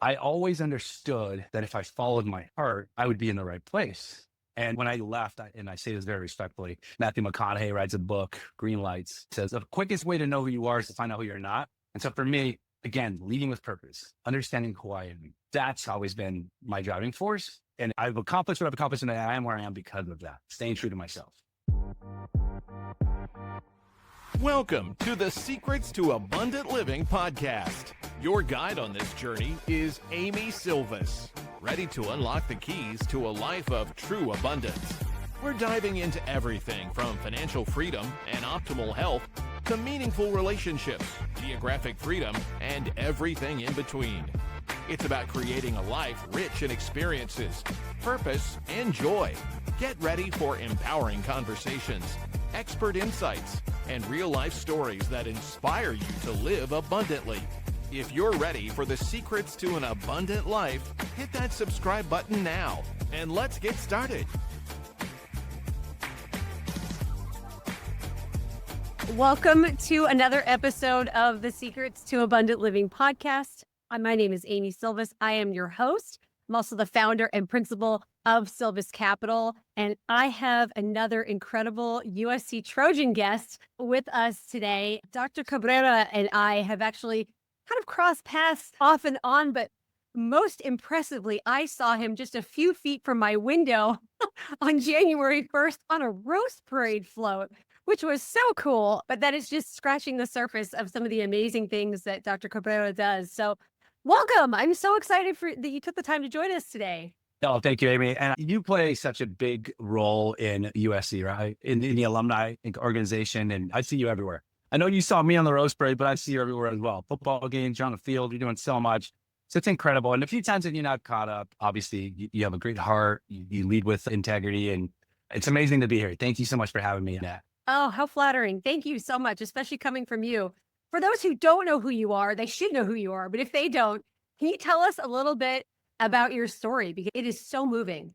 I always understood that if I followed my heart, I would be in the right place. And when I left, and I say this very respectfully, Matthew McConaughey writes a book, Green Lights, says the quickest way to know who you are is to find out who you're not. And so for me, again, leading with purpose, understanding who I am, that's always been my driving force. And I've accomplished what I've accomplished, and I am where I am because of that, staying true to myself. Welcome to the Secrets to Abundant Living podcast. Your guide on this journey is Amy Sylvis, ready to unlock the keys to a life of true abundance. We're diving into everything from financial freedom and optimal health to meaningful relationships, geographic freedom, and everything in between. It's about creating a life rich in experiences, purpose, and joy. Get ready for empowering conversations, expert insights, and real-life stories that inspire you to live abundantly. If you're ready for the secrets to an abundant life, hit that subscribe button now, and let's get started. Welcome to another episode of the Secrets to Abundant Living podcast. My name is Amy Sylvis. I am your host. I'm also the founder and principal of Sylvis Capital. And I have another incredible USC Trojan guest with us today. Dr. Cabrera and I have actually kind of crossed paths off and on, but most impressively, I saw him just a few feet from my window on January 1st on a roast parade float, which was so cool. But that is just scratching the surface of some of the amazing things that Dr. Cabrera does. So welcome. I'm so excited that you took the time to join us today. Oh, thank you, Amy. And you play such a big role in USC, right? In the alumni organization. And I see you everywhere. I know you saw me on the roast parade, but I see you everywhere as well. Football games, you're on the field, you're doing so much. So it's incredible. And a few times that you're not caught up, obviously, you have a great heart. You lead with integrity. And it's amazing to be here. Thank you so much for having me. Oh, how flattering. Thank you so much, especially coming from you. For those who don't know who you are, they should know who you are. But if they don't, can you tell us a little bit about your story? Because it is so moving.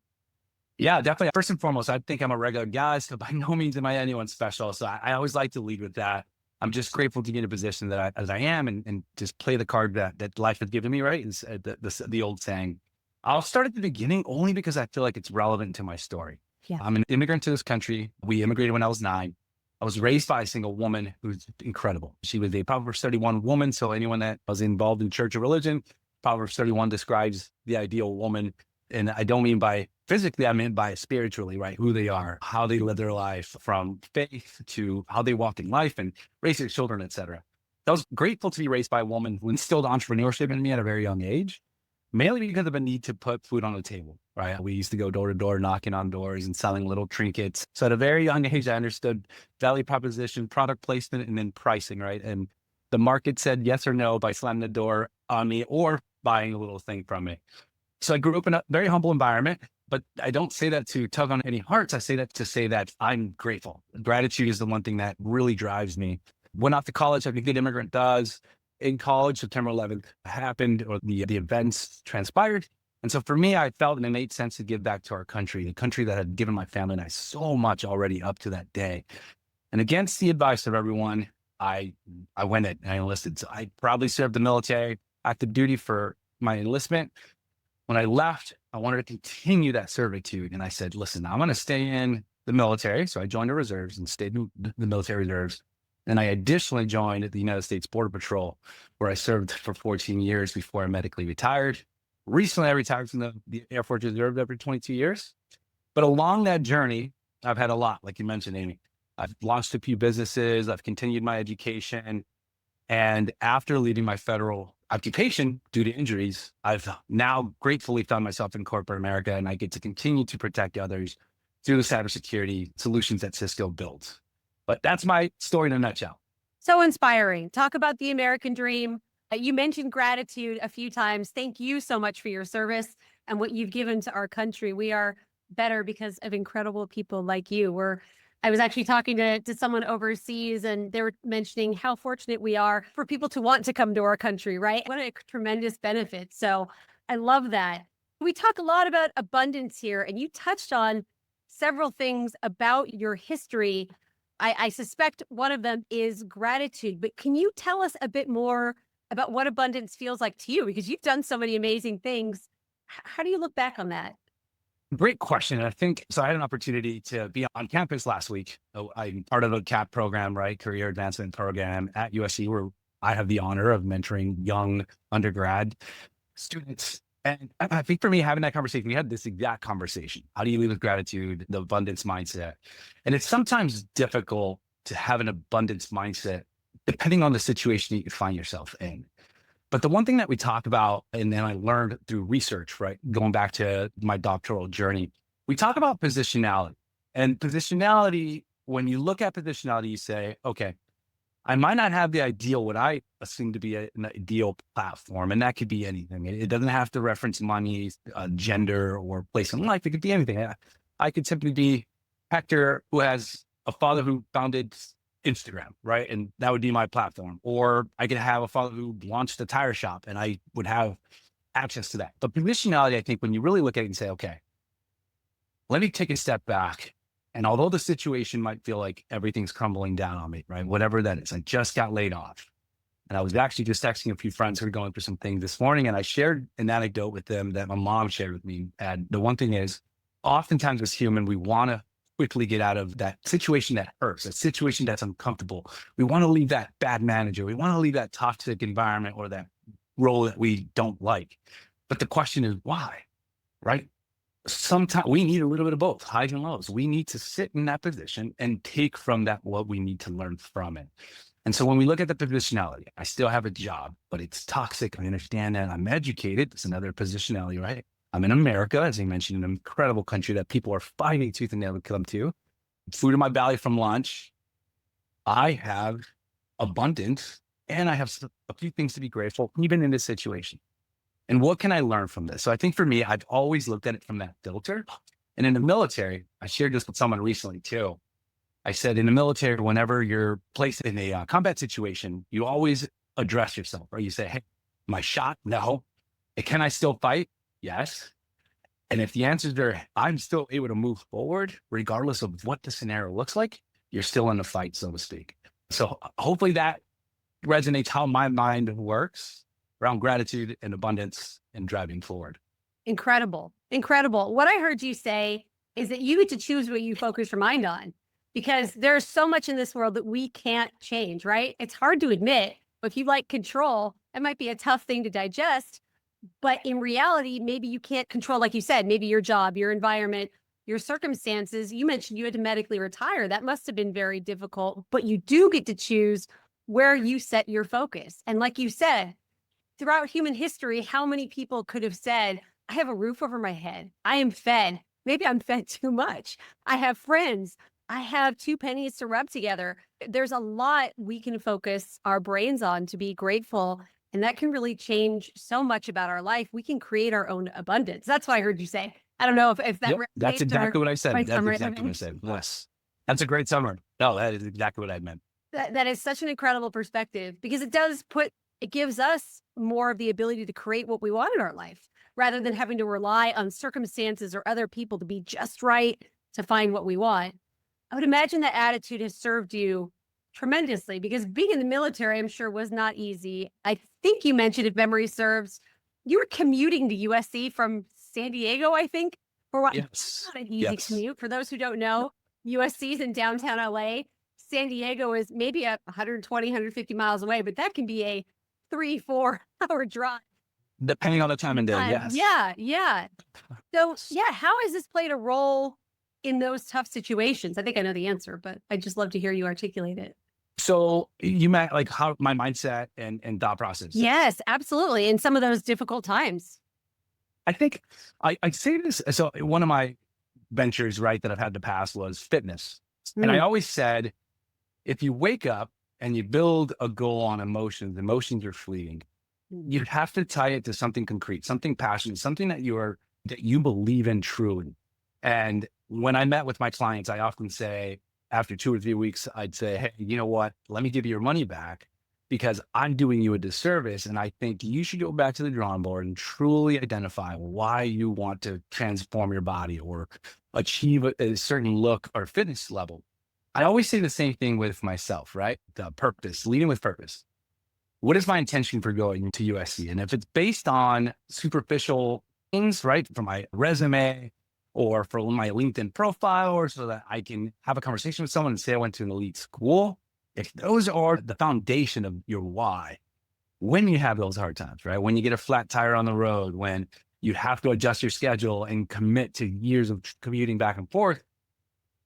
Yeah, definitely. First and foremost, I think I'm a regular guy, so by no means am I anyone special. So I always like to lead with that. I'm just grateful to be in a position that as I am and just play the card that life has given me, right? Is the old saying. I'll start at the beginning only because I feel like it's relevant to my story. Yeah. I'm an immigrant to this country. We immigrated when I was 9. I was raised by a single woman who's incredible. She was a Proverbs 31 woman. So anyone that was involved in church or religion, Proverbs 31 describes the ideal woman. And I don't mean by physically, I mean by spiritually, right? Who they are, how they live their life, from faith to how they walk in life and raise their children, et cetera. I was grateful to be raised by a woman who instilled entrepreneurship in me at a very young age, mainly because of a need to put food on the table, right? We used to go door to door, knocking on doors and selling little trinkets. So at a very young age, I understood value proposition, product placement, and then pricing, right? And the market said yes or no by slamming the door on me or buying a little thing from me. So I grew up in a very humble environment, but I don't say that to tug on any hearts. I say that to say that I'm grateful. Gratitude is the one thing that really drives me. Went off to college, like a good immigrant does. In college, September 11th happened, or the events transpired. And so for me, I felt an innate sense to give back to our country, the country that had given my family and I so much already up to that day. And against the advice of everyone, I went and I enlisted. So I probably served the military, active duty for my enlistment. When I left, I wanted to continue that servitude. And I said, listen, I'm going to stay in the military. So I joined the reserves and stayed in the military reserves. And I additionally joined the United States Border Patrol, where I served for 14 years before I medically retired. Recently, I retired from the Air Force Reserve after 22 years. But along that journey, I've had a lot, like you mentioned, Amy. I've launched a few businesses. I've continued my education. And after leaving my federal occupation due to injuries, I've now gratefully found myself in corporate America, and I get to continue to protect others through the cybersecurity solutions that Cisco builds. But that's my story in a nutshell. So inspiring. Talk about the American dream. You mentioned gratitude a few times. Thank you so much for your service and what you've given to our country. We are better because of incredible people like you. I was actually talking to someone overseas, and they were mentioning how fortunate we are for people to want to come to our country, right? What a tremendous benefit. So I love that. We talk a lot about abundance here, and you touched on several things about your history. I suspect one of them is gratitude, but can you tell us a bit more about what abundance feels like to you, because you've done so many amazing things. How do you look back on that? Great question. And I think so. I had an opportunity to be on campus last week. I'm part of a CAP program, right? Career Advancement Program at USC, where I have the honor of mentoring young undergrad students. And I think for me, having that conversation, we had this exact conversation. How do you lead with gratitude, the abundance mindset? And it's sometimes difficult to have an abundance mindset depending on the situation that you find yourself in. But the one thing that we talk about, and then I learned through research, right? Going back to my doctoral journey, we talk about positionality. And positionality, when you look at positionality, you say, okay, I might not have the ideal, what I assume to be an ideal platform. And that could be anything. It doesn't have to reference money, gender, or place in life. It could be anything. I could simply be Hector, who has a father who founded Instagram, right? And that would be my platform. Or I could have a father who launched a tire shop and I would have access to that. But positionality, I think when you really look at it and say, okay, let me take a step back. And although the situation might feel like everything's crumbling down on me, right? Whatever that is, I just got laid off. And I was actually just texting a few friends who were going through some things this morning. And I shared an anecdote with them that my mom shared with me. And the one thing is, oftentimes as human, we want to quickly get out of that situation that hurts, a situation that's uncomfortable. We want to leave that bad manager. We want to leave that toxic environment or that role that we don't like. But the question is why, right? Sometimes we need a little bit of both, highs and lows. We need to sit in that position and take from that what we need to learn from it. And so when we look at the positionality, I still have a job, but it's toxic. I understand that. I'm educated. It's another positionality, right? I'm in America, as I mentioned, an incredible country that people are fighting tooth and nail to come to. Food in my belly from lunch. I have abundance and I have a few things to be grateful, even in this situation. And what can I learn from this? So I think for me, I've always looked at it from that filter. And in the military, I shared this with someone recently too. I said in the military, whenever you're placed in a combat situation, you always address yourself, right? You say, hey, am I shot? No. Can I still fight? Yes. And if the answers are, I'm still able to move forward, regardless of what the scenario looks like, you're still in the fight, so to speak. So hopefully that resonates how my mind works around gratitude and abundance and driving forward. Incredible. Incredible. What I heard you say is that you get to choose what you focus your mind on, because there's so much in this world that we can't change, right? It's hard to admit, but if you like control, it might be a tough thing to digest. But in reality, maybe you can't control, like you said, maybe your job, your environment, your circumstances. You mentioned you had to medically retire. That must have been very difficult, but you do get to choose where you set your focus. And like you said, throughout human history, how many people could have said, I have a roof over my head. I am fed. Maybe I'm fed too much. I have friends. I have 2 pennies to rub together. There's a lot we can focus our brains on to be grateful. And that can really change so much about our life. We can create our own abundance. That's what I heard you say. I don't know if that That's exactly what I said. That's summary. exactly what I said. Yes. That's a great summary. No, that is exactly what I meant. That is such an incredible perspective, because it gives us more of the ability to create what we want in our life, rather than having to rely on circumstances or other people to be just right to find what we want. I would imagine that attitude has served you tremendously, because being in the military, I'm sure, was not easy. I think you mentioned, if memory serves, you were commuting to USC from San Diego, I think, for what? Yes. Not an easy commute. For those who don't know, USC is in downtown LA. San Diego is maybe 120, 150 miles away, but that can be a 3-4 hour drive. Depending on the time and day, yes. Yeah. So yeah, how has this played a role in those tough situations? I think I know the answer, but I'd just love to hear you articulate it. So you meant like how my mindset and thought process. Yes, absolutely. In some of those difficult times. I think I say this. So one of my ventures, right, that I've had to pass was fitness. And I always said, if you wake up and you build a goal on emotions are fleeting. You have to tie it to something concrete, something passionate, something that you believe in truly. And when I met with my clients, I often say, after 2 or 3 weeks, I'd say, hey, you know what? Let me give you your money back, because I'm doing you a disservice. And I think you should go back to the drawing board and truly identify why you want to transform your body or achieve a certain look or fitness level. I always say the same thing with myself, right? The purpose, leading with purpose. what is my intention for going to USC? And if it's based on superficial things, right, for my resume or for my LinkedIn profile, or so that I can have a conversation with someone and say I went to an elite school, if those are the foundation of your why, when you have those hard times, right? When you get a flat tire on the road, when you have to adjust your schedule and commit to years of commuting back and forth,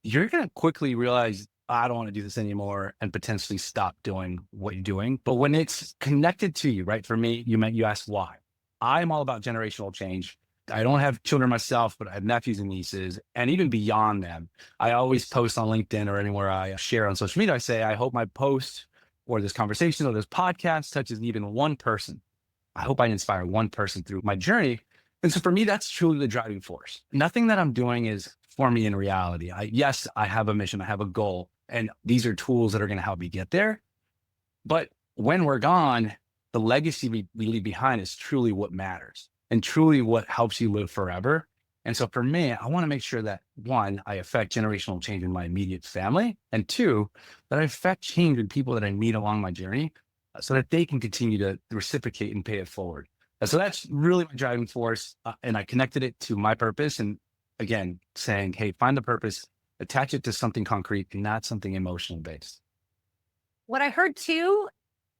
you're going to quickly realize, I don't want to do this anymore, and potentially stop doing what you're doing. But when it's connected to you, right? For me, you asked why. I'm all about generational change. I don't have children myself, but I have nephews and nieces, and even beyond them. I always post on LinkedIn or anywhere I share on social media. I say, I hope my post or this conversation or this podcast touches even one person. I hope I inspire one person through my journey. And so for me, that's truly the driving force. Nothing that I'm doing is for me in reality. Yes, I have a mission, I have a goal, and these are tools that are going to help me get there. But when we're gone, the legacy we leave behind is truly what matters and truly what helps you live forever. And so for me, I want to make sure that one, I affect generational change in my immediate family, and two, that I affect change in people that I meet along my journey so that they can continue to reciprocate and pay it forward. And so that's really my driving force. And I connected it to my purpose. And again, saying, hey, find the purpose, attach it to something concrete and not something emotional based. What I heard too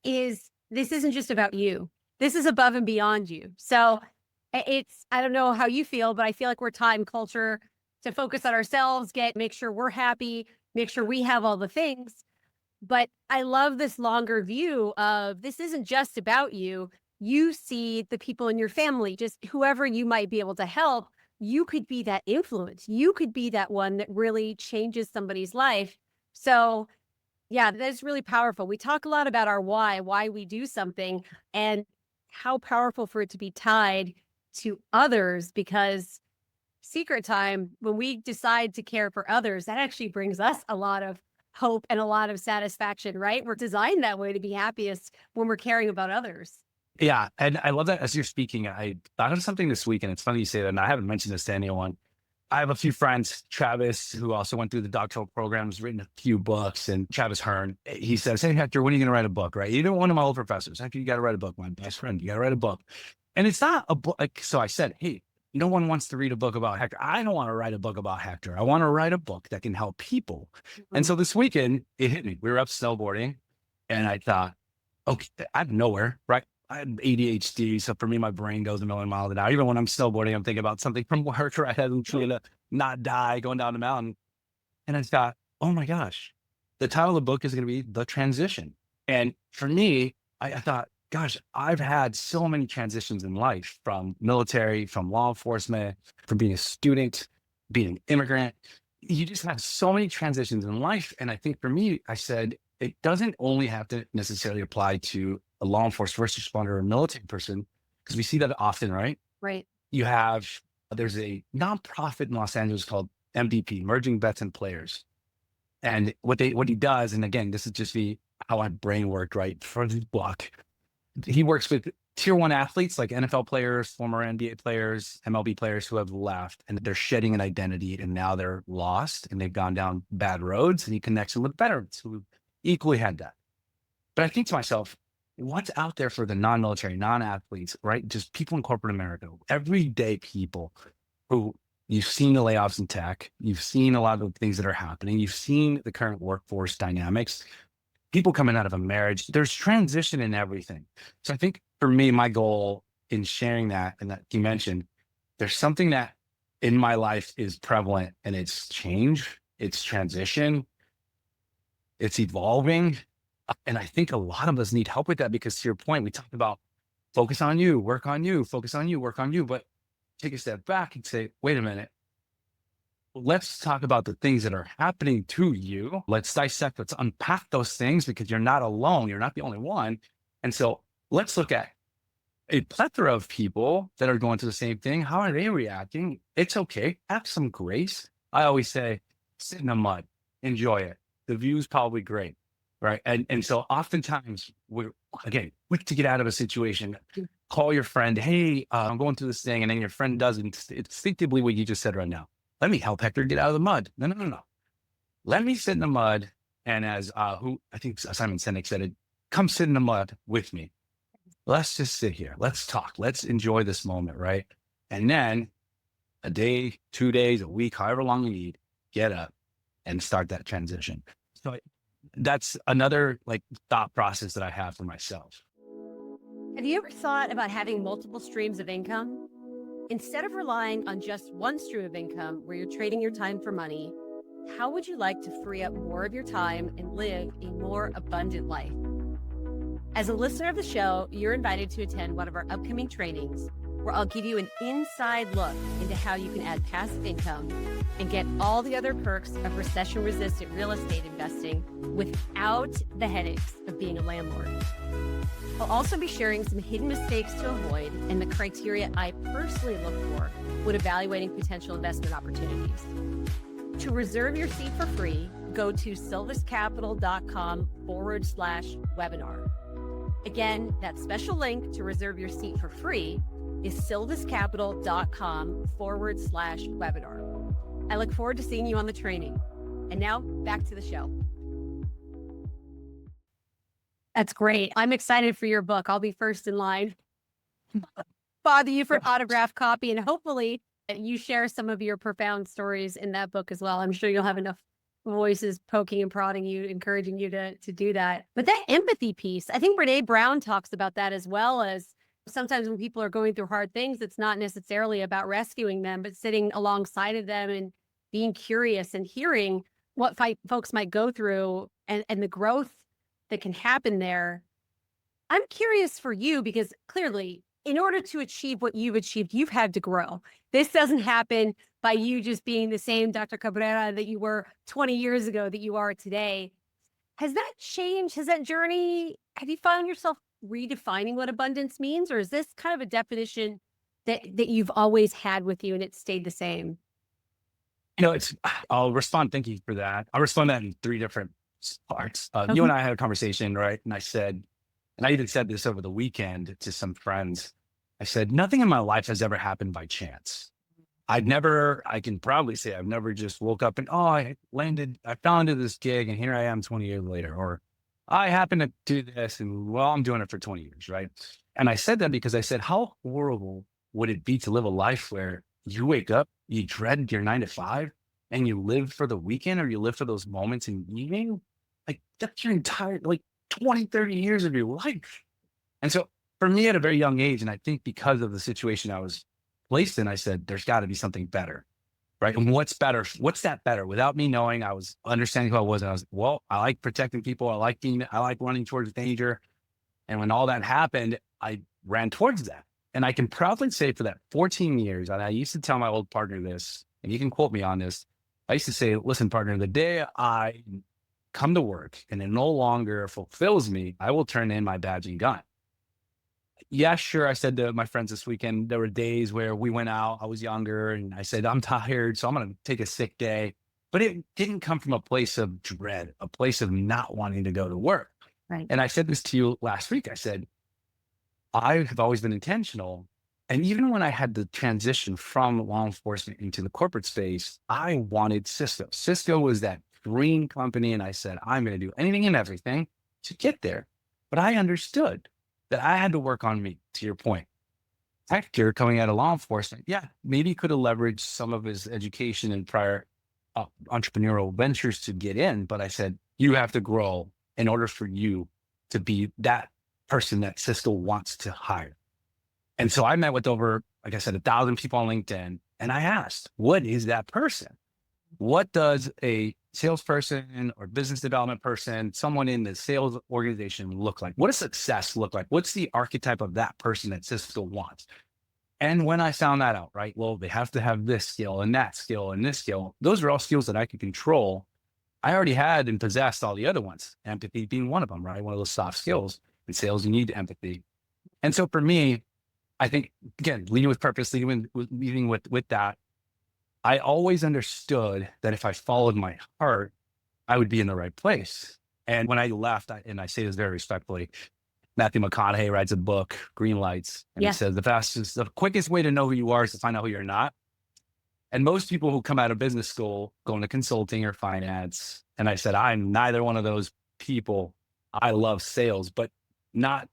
is this isn't just about you. This is above and beyond you. So I don't know how you feel, but I feel like we're taught in culture to focus on ourselves, make sure we're happy, make sure we have all the things. But I love this longer view of this isn't just about you. You see the people in your family, just whoever you might be able to help. You could be that influence. You could be that one that really changes somebody's life. So yeah, that's really powerful. We talk a lot about our why we do something, and how powerful for it to be tied to others, because secret time, when we decide to care for others, that actually brings us a lot of hope and a lot of satisfaction, right? We're designed that way to be happiest when we're caring about others. Yeah. And I love that as you're speaking, I thought of something this week, and it's funny you say that, and I haven't mentioned this to anyone. I have a few friends, Travis, who also went through the doctoral programs, written a few books, and Travis Hearn, he says, hey, Hector, when are you going to write a book, right? You're one of my old professors. Hector, you got to write a book. My best friend, you got to write a book. And it's not a book. So I said, hey, no one wants to read a book about Hector. I don't want to write a book about Hector. I want to write a book that can help people. Mm-hmm. And so this weekend, it hit me. We were up snowboarding, and I thought, okay, out of nowhere, right? I had ADHD. So for me, my brain goes a million miles an hour. Even when I'm snowboarding, I'm thinking about something from work, or I had to not die going down the mountain. And I thought, oh my gosh, the title of the book is going to be The Transition. And for me, I thought, gosh, I've had so many transitions in life, from military, from law enforcement, from being a student, being an immigrant. You just have so many transitions in life. And I think for me, I said, it doesn't only have to necessarily apply to a law enforcement, first responder, or a military person, because we see that often, right? Right. There's a nonprofit in Los Angeles called MDP, Merging Vets and Players. And what he does, and again, this is just how my brain worked, right? For this book, he works with tier 1 athletes like NFL players, former NBA players, MLB players who have left, and they're shedding an identity, and now they're lost and they've gone down bad roads, and he connects them with veterans who equally had that. But I think to myself, what's out there for the non-military, non-athletes, right? Just people in corporate America, everyday people who you've seen the layoffs in tech, you've seen a lot of the things that are happening, you've seen the current workforce dynamics, people coming out of a marriage, there's transition in everything. So I think for me, my goal in sharing that, and that you mentioned, there's something that in my life is prevalent, and it's change, it's transition, it's evolving. And I think a lot of us need help with that, because to your point, we talked about focus on you, work on you, focus on you, work on you. But take a step back and say, wait a minute, let's talk about the things that are happening to you. Let's dissect, let's unpack those things, because you're not alone. You're not the only one. And so let's look at a plethora of people that are going through the same thing. How are they reacting? It's okay. Have some grace. I always say, sit in the mud, enjoy it. The view's probably great. Right. And so oftentimes we're, again, quick to get out of a situation, call your friend, hey, I'm going through this thing. And then your friend does instinctively what you just said right now. Let me help Hector get out of the mud. No. Let me sit in the mud. And as I think Simon Sinek said it, come sit in the mud with me. Let's just sit here. Let's talk. Let's enjoy this moment, right? And then a day, 2 days, a week, however long you need, get up and start that transition. So that's another like thought process that I have for myself. Have you ever thought about having multiple streams of income? Instead of relying on just one stream of income where you're trading your time for money, how would you like to free up more of your time and live a more abundant life? As a listener of the show, you're invited to attend one of our upcoming trainings where I'll give you an inside look into how you can add passive income and get all the other perks of recession-resistant real estate investing without the headaches of being a landlord. I'll also be sharing some hidden mistakes to avoid and the criteria I personally look for when evaluating potential investment opportunities. To reserve your seat for free, go to sylviscapital.com/webinar. Again, that special link to reserve your seat for free is sylviscapital.com/webinar. I look forward to seeing you on the training. And now back to the show. That's great. I'm excited for your book. I'll be first in line. Bother you for an autograph copy, and hopefully you share some of your profound stories in that book as well. I'm sure you'll have enough voices poking and prodding you, encouraging you to do that. But that empathy piece, I think Brene Brown talks about that as well. As sometimes when people are going through hard things, it's not necessarily about rescuing them, but sitting alongside of them and being curious and hearing what folks might go through and the growth that can happen there. I'm curious for you, because clearly in order to achieve what you've achieved, you've had to grow. This doesn't happen by you just being the same Dr. Cabrera that you were 20 years ago that you are today. Has that changed? Has that journey, have you found yourself redefining what abundance means? Or is this kind of a definition that you've always had with you and it stayed the same? I'll respond. Thank you for that. I'll respond that in 3 different parts. Okay. You and I had a conversation, right? And I said, and I even said this over the weekend to some friends, I said, nothing in my life has ever happened by chance. I can proudly say I've never just woke up and, I fell into this gig and here I am 20 years later, or I happen to do this and I'm doing it for 20 years, right? And I said that because I said, how horrible would it be to live a life where you wake up, you dread your 9 to 5 and you live for the weekend, or you live for those moments in the evening? Like that's your entire, 20, 30 years of your life. And so for me at a very young age, and I think because of the situation I was placed in, I said, there's got to be something better, right? And what's better? What's that better? Without me knowing, I was understanding who I was. And I was, I like protecting people. I like running towards danger. And when all that happened, I ran towards that. And I can proudly say for that 14 years, and I used to tell my old partner this, and you can quote me on this. I used to say, listen, partner, the day I come to work and it no longer fulfills me, I will turn in my badge and gun. Yeah, sure. I said to my friends this weekend, there were days where we went out, I was younger, and I said, I'm tired, so I'm going to take a sick day. But it didn't come from a place of dread, a place of not wanting to go to work. Right. And I said this to you last week. I said, I have always been intentional. And even when I had the transition from law enforcement into the corporate space, I wanted Cisco. Cisco was that dream company. And I said, I'm going to do anything and everything to get there. But I understood that I had to work on me, to your point. Hector, coming out of law enforcement, maybe he could have leveraged some of his education and prior entrepreneurial ventures to get in. But I said, you have to grow in order for you to be that person that Cisco wants to hire. And so I met with over, like I said, 1,000 people on LinkedIn. And I asked, what is that person? What does a salesperson or business development person, someone in the sales organization look like? What does success look like? What's the archetype of that person that Cisco wants? And when I found that out, right, well, they have to have this skill and that skill and this skill. Those are all skills that I could control. I already had and possessed all the other ones, empathy being one of them, right? One of those soft skills. In sales, you need empathy. And so for me, I think, again, leading with purpose, leading with that, I always understood that if I followed my heart, I would be in the right place. And when I left, and I say this very respectfully, Matthew McConaughey writes a book, Green Lights, and he says the quickest way to know who you are is to find out who you're not. And most people who come out of business school go into consulting or finance. And I said, I'm neither one of those people. I love sales, but not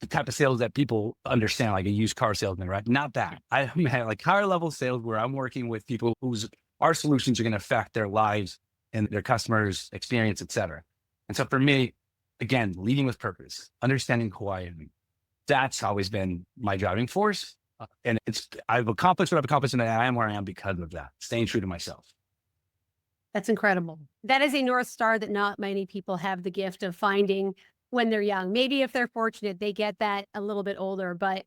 the type of sales that people understand, like a used car salesman, right? Not that. I mean, like higher level sales where I'm working with people whose our solutions are going to affect their lives and their customers' experience, et cetera. And so for me, again, leading with purpose, understanding who I am, that's always been my driving force. And I've accomplished what I've accomplished, and I am where I am because of that, staying true to myself. That's incredible. That is a North Star that not many people have the gift of finding when they're young. Maybe if they're fortunate, they get that a little bit older. But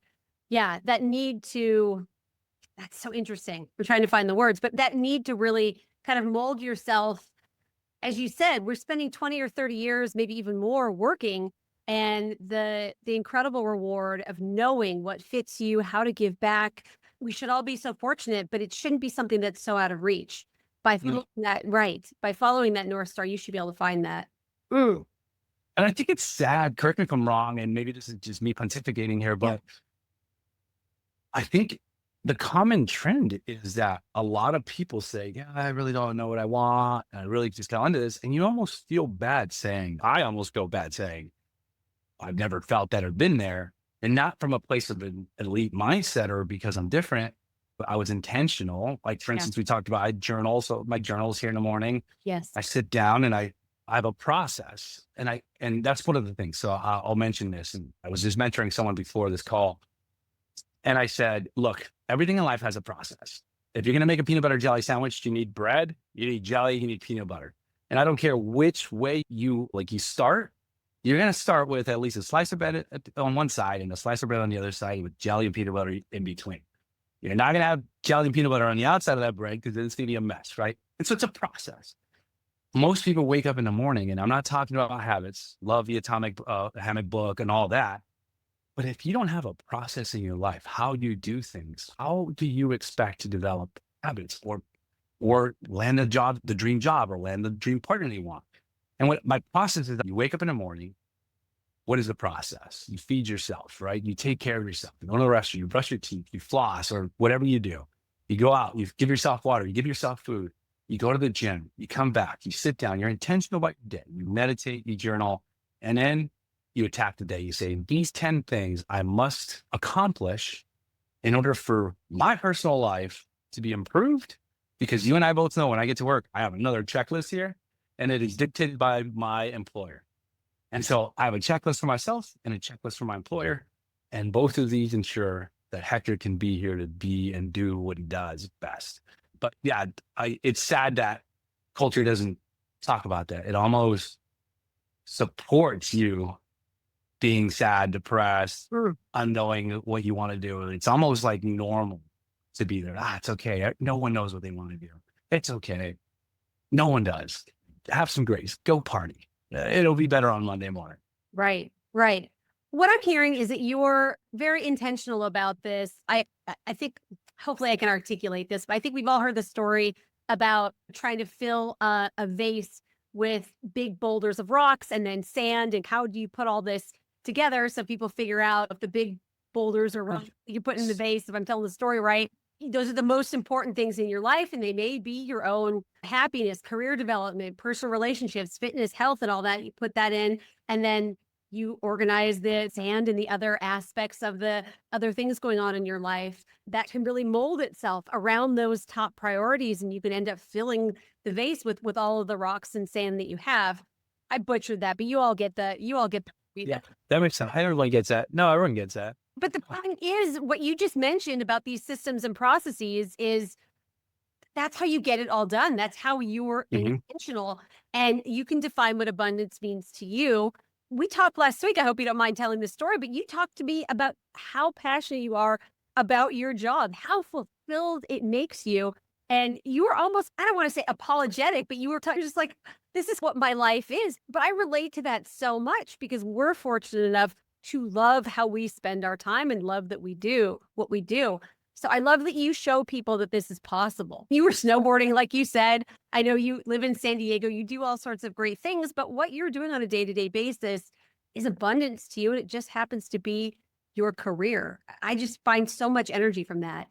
yeah, that need to, that's so interesting. I'm trying to find the words, but that need to really kind of mold yourself. As you said, we're spending 20 or 30 years, maybe even more working. And the incredible reward of knowing what fits you, how to give back. We should all be so fortunate, but it shouldn't be something that's so out of reach. By following that, right. By following that North Star, you should be able to find that. Mm. And I think it's sad, correct me if I'm wrong, and maybe this is just me pontificating here, but I think the common trend is that a lot of people say, yeah, I really don't know what I want. And I really just got into this. And you almost feel bad saying, I almost feel bad saying, I've never felt that or been there. And not from a place of an elite mindset or because I'm different, but I was intentional. Like, for instance, we talked about, I journal. So my journals here in the morning. Yes. I sit down and I have a process, and that's one of the things. So I'll mention this. And I was just mentoring someone before this call. And I said, look, everything in life has a process. If you're going to make a peanut butter jelly sandwich, you need bread, you need jelly, you need peanut butter. And I don't care which way you start, you're going to start with at least a slice of bread on one side and a slice of bread on the other side with jelly and peanut butter in between. You're not going to have jelly and peanut butter on the outside of that bread because then it's going to be a mess, right? And so it's a process. Most people wake up in the morning, and I'm not talking about habits, love the Atomic Habit book and all that. But if you don't have a process in your life, how you do things, how do you expect to develop habits or land a job, the dream job, or land the dream partner that you want? And what my process is, that you wake up in the morning. What is the process? You feed yourself, right? You take care of yourself. You go to the restroom, you brush your teeth, you floss, or whatever you do. You go out, you give yourself water, you give yourself food. You go to the gym, you come back, you sit down, you're intentional about your day. You meditate, you journal, and then you attack the day. You say, these 10 things I must accomplish in order for my personal life to be improved. Because you and I both know when I get to work, I have another checklist here, and it is dictated by my employer. And so I have a checklist for myself and a checklist for my employer. And both of these ensure that Hector can be here to be and do what he does best. But yeah, it's sad that culture doesn't talk about that. It almost supports you being sad, depressed, unknowing what you want to do. It's almost like normal to be there. It's okay. No one knows what they want to do. It's okay. No one does. Have some grace. Go party. It'll be better on Monday morning. Right, right. What I'm hearing is that you're very intentional about this. I think, hopefully I can articulate this, but I think we've all heard the story about trying to fill a vase with big boulders of rocks and then sand. And how do you put all this together so people figure out if the big boulders are rocks you put in the vase, if I'm telling the story right? Those are the most important things in your life, and they may be your own happiness, career development, personal relationships, fitness, health, and all that. You put that in, and then you organize the sand and the other aspects of the other things going on in your life that can really mold itself around those top priorities. And you can end up filling the vase with all of the rocks and sand that you have. I butchered that, but you all get the. Yeah, that makes sense. Everyone gets that. No, everyone gets that. But the point is, what you just mentioned about these systems and processes is that's how you get it all done. That's how you're intentional, and you can define what abundance means to you. We talked last week. I hope you don't mind telling the story, but you talked to me about how passionate you are about your job, how fulfilled it makes you. And you were almost, I don't want to say apologetic, but you were just like, this is what my life is. But I relate to that so much because we're fortunate enough to love how we spend our time and love that we do what we do. So I love that you show people that this is possible. You were snowboarding, like you said. I know you live in San Diego. You do all sorts of great things, but what you're doing on a day-to-day basis is abundance to you. And it just happens to be your career. I just find so much energy from that.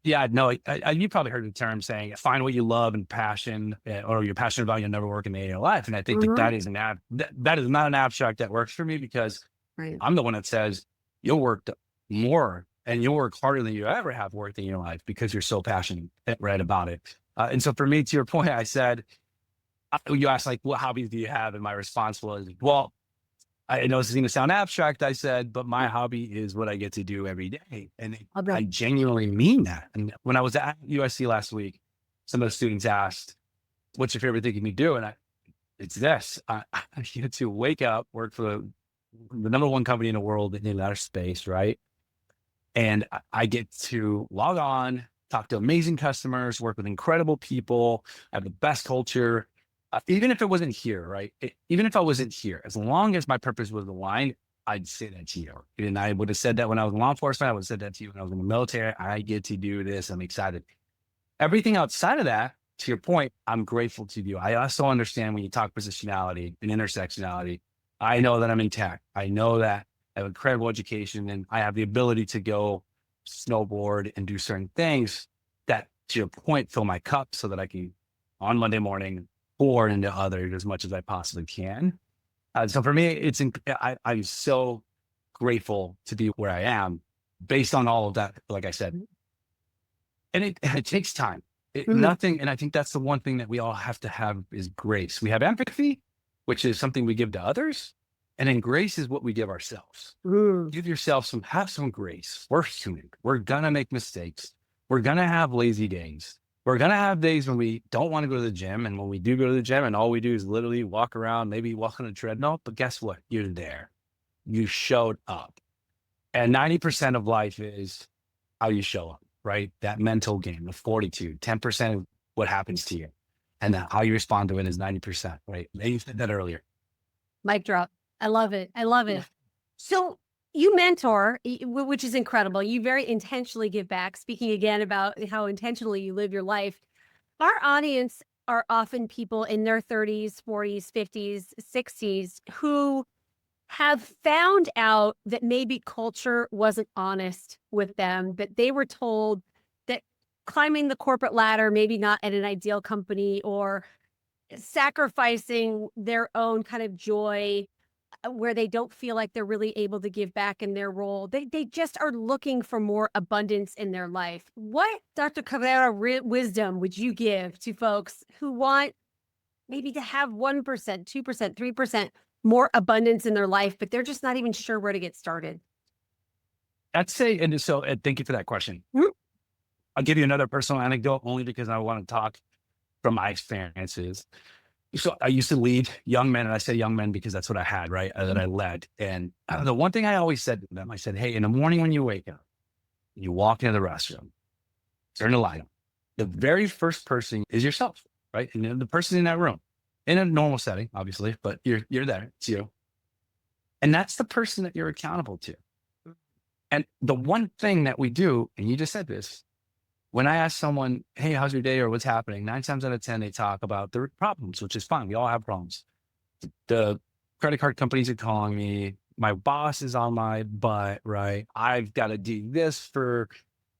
Yeah, no, you probably heard the term saying, find what you love and passion, or you're passionate about, you'll never work in a day in your life. And I think that Mhm. that is that is not an abstract that works for me, because Right. I'm the one that says you'll work more and you'll work harder than you ever have worked in your life because you're so passionate, right, about it. And so for me, to your point, I said, you asked like, what hobbies do you have? And my response was, well, I know this is going to sound abstract, I said, but my hobby is what I get to do every day. And Love I that. genuinely mean that. And when I was at USC last week, some of the students asked, what's your favorite thing you can do? And it's this, I get to wake up, work for the number one company in the world in that space, right? And I get to log on, talk to amazing customers, work with incredible people, have the best culture. Even if it wasn't here, right? Even if I wasn't here, as long as my purpose was aligned, I'd say that to you. And I would have said that when I was in law enforcement. I would have said that to you when I was in the military. I get to do this. I'm excited. Everything outside of that, to your point, I'm grateful to you. I also understand when you talk positionality and intersectionality, I know that I'm in tech. I know that I have incredible education and I have the ability to go snowboard and do certain things that, to your point, fill my cup so that I can, on Monday morning, pour into others as much as I possibly can. So for me, I'm so grateful to be where I am based on all of that, like I said. And it takes time. Mhm. Nothing, and I think that's the one thing that we all have to have is grace. We have empathy, which is something we give to others, and then grace is what we give ourselves. Mm. Give yourself have some grace. We're human. We're gonna make mistakes. We're gonna have lazy days. We're gonna have days when we don't want to go to the gym, and when we do go to the gym, and all we do is literally walk around, maybe walk on a treadmill. But guess what? You're there. You showed up, and 90% of life is how you show up, right? That mental game, the fortitude, 10% of what happens to you. And then how you respond to it is 90%, right? You said that earlier. Mic drop. I love it. I love Yeah. it. So you mentor, which is incredible. You very intentionally give back. Speaking again about how intentionally you live your life. Our audience are often people in their 30s, 40s, 50s, 60s who have found out that maybe culture wasn't honest with them, that they were told that climbing the corporate ladder, maybe not at an ideal company, or sacrificing their own kind of joy where they don't feel like they're really able to give back in their role. They just are looking for more abundance in their life. What, Dr. Cabrera, wisdom would you give to folks who want maybe to have 1%, 2%, 3% more abundance in their life, but they're just not even sure where to get started? I'd say, and so thank you for that question. Mhm. I'll give you another personal anecdote only because I want to talk from my experiences. So I used to lead young men, and I say young men because that's what I had, right? That I led. And the one thing I always said to them, I said, hey, in the morning when you wake up, you walk into the restroom, turn the light on. The very first person is yourself, right? And then the person in that room, in a normal setting, obviously, but you're there, it's you. And that's the person that you're accountable to. And the one thing that we do, and you just said this, when I ask someone, hey, how's your day or what's happening? 9 times out of 10, they talk about their problems, which is fine. We all have problems. The credit card companies are calling me. My boss is on my butt, right? I've got to do this for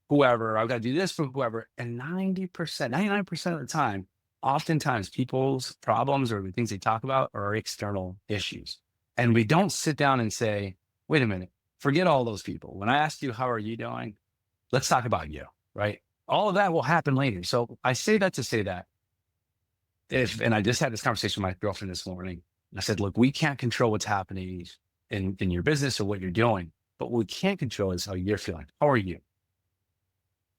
whoever. I've got to do this for whoever. And 90%, 99% of the time, oftentimes people's problems or the things they talk about are external issues. And we don't sit down and say, wait a minute, forget all those people. When I ask you, how are you doing? Let's talk about you, right? All of that will happen later. So I say that to say that and I just had this conversation with my girlfriend this morning. I said, look, we can't control what's happening in your business or what you're doing, but what we can control is how you're feeling. How are you?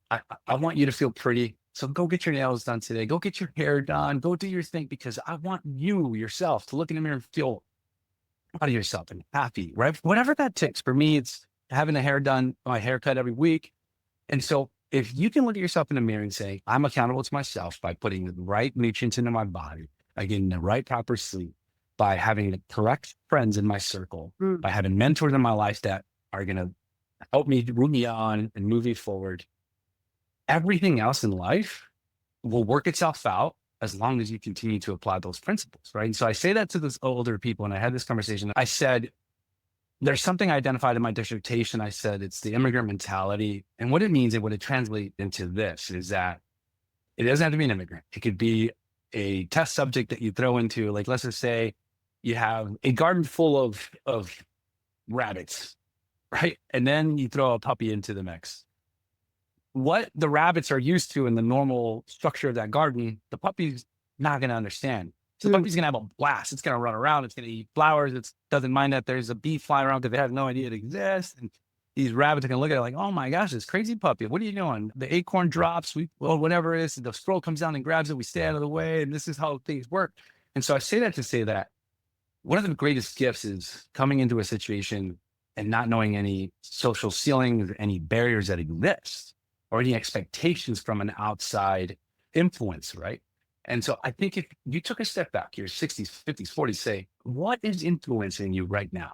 I want you to feel pretty. So go get your nails done today. Go get your hair done. Go do your thing because I want you yourself to look in the mirror and feel proud of yourself and happy, right? Whatever that takes. For me, it's having a hair done, my haircut every week. And so if you can look at yourself in the mirror and say, I'm accountable to myself by putting the right nutrients into my body, by getting the right proper sleep, by having the correct friends in my circle, Mm. by having mentors in my life that are going to help me root me on and move me forward, everything else in life will work itself out as long as you continue to apply those principles, right? And so I say that to those older people, and I had this conversation. I said, there's something I identified in my dissertation. I said it's the immigrant mentality. And what it means and what it translates into this is that it doesn't have to be an immigrant. It could be a test subject that you throw into, like, let's just say you have a garden full of rabbits, right? And then you throw a puppy into the mix. What the rabbits are used to in the normal structure of that garden, the puppy's not going to understand. So the puppy's going to have a blast. It's going to run around. It's going to eat flowers. It doesn't mind that there's a bee flying around because they have no idea it exists. And these rabbits are going to look at it like, oh my gosh, this crazy puppy. What are you doing? The acorn drops, whatever it is, the squirrel comes down and grabs it. We stay out of the way. And this is how things work. And so I say that to say that one of the greatest gifts is coming into a situation and not knowing any social ceilings, any barriers that exist, or any expectations from an outside influence, right? And so I think if you took a step back, your 60s, 50s, 40s, say, what is influencing you right now?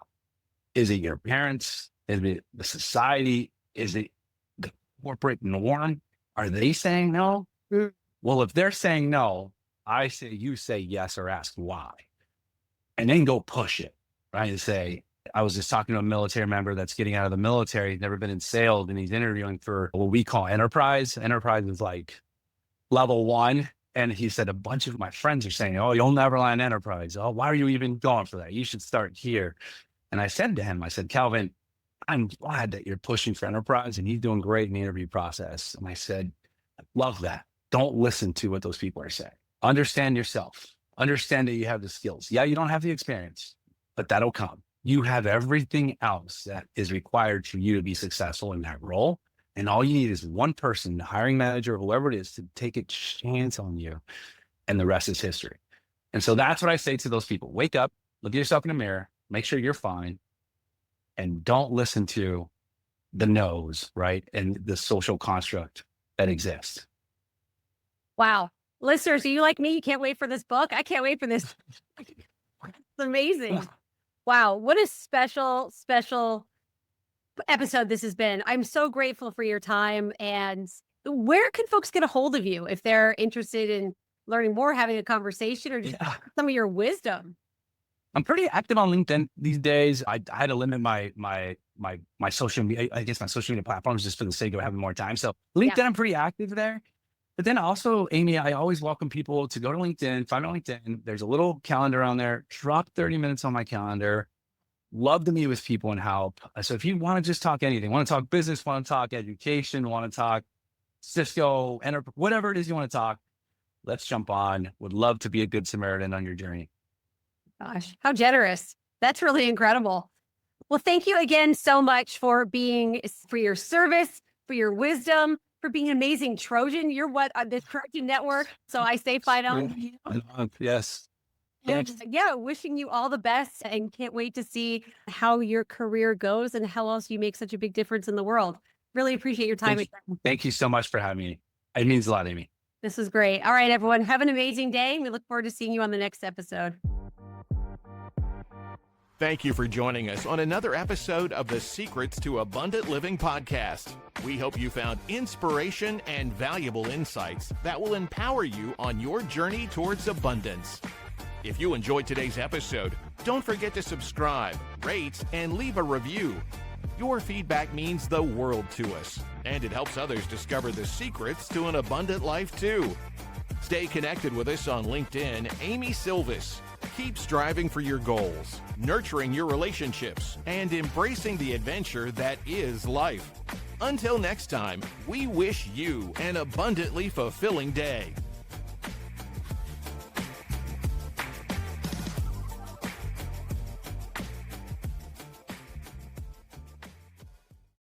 Is it your parents? Is it the society? Is it the corporate norm? Are they saying no? Well, if they're saying no, I say you say yes or ask why. And then go push it, right? And say, I was just talking to a military member that's getting out of the military, he's never been in sales, and he's interviewing for what we call enterprise. Enterprise is like level 1. And he said, a bunch of my friends are saying, oh, you'll never land enterprise. Oh, why are you even going for that? You should start here. And I said to him, I said, Calvin, I'm glad that you're pushing for enterprise and he's doing great in the interview process. And I said, I love that. Don't listen to what those people are saying. Understand yourself. Understand that you have the skills. Yeah, you don't have the experience, but that'll come. You have everything else that is required for you to be successful in that role. And all you need is one person, the hiring manager, whoever it is, to take a chance on you. And the rest is history. And so that's what I say to those people. Wake up, look at yourself in the mirror, make sure you're fine, and don't listen to the no's, right? And the social construct that exists. Wow. Listeners, are you like me? You can't wait for this book? I can't wait for this. It's amazing. Wow. What a special episode this has been. I'm so grateful for your time. And where can folks get a hold of you if they're interested in learning more, having a conversation, or just some of your wisdom? I'm pretty active on LinkedIn these days. I had to limit my social media, I guess my social media platforms, just for the sake of having more time. So LinkedIn, I'm pretty active there. But then also, Amy, I always welcome people to go to LinkedIn, find me on LinkedIn. There's a little calendar on there. Drop 30 minutes on my calendar. Love to meet with people and help. So if you want to just talk anything, want to talk business, want to talk education, want to talk Cisco, whatever it is you want to talk, let's jump on. Would love to be a good Samaritan on your journey. Gosh, how generous. That's really incredible. Well, thank you again so much for your service, for your wisdom, for being an amazing Trojan. You're what on this Trojan network. So I say fight on. Yes. Yeah, wishing you all the best and can't wait to see how your career goes and how else you make such a big difference in the world. Really appreciate your time. Thank you so much for having me. It means a lot, Amy. This was great. All right, everyone, have an amazing day. We look forward to seeing you on the next episode. Thank you for joining us on another episode of the Secrets to Abundant Living podcast. We hope you found inspiration and valuable insights that will empower you on your journey towards abundance. If you enjoyed today's episode, don't forget to subscribe, rate, and leave a review. Your feedback means the world to us, and it helps others discover the secrets to an abundant life too. Stay connected with us on LinkedIn, Amy Sylvis. Keep striving for your goals, nurturing your relationships, and embracing the adventure that is life. Until next time, we wish you an abundantly fulfilling day.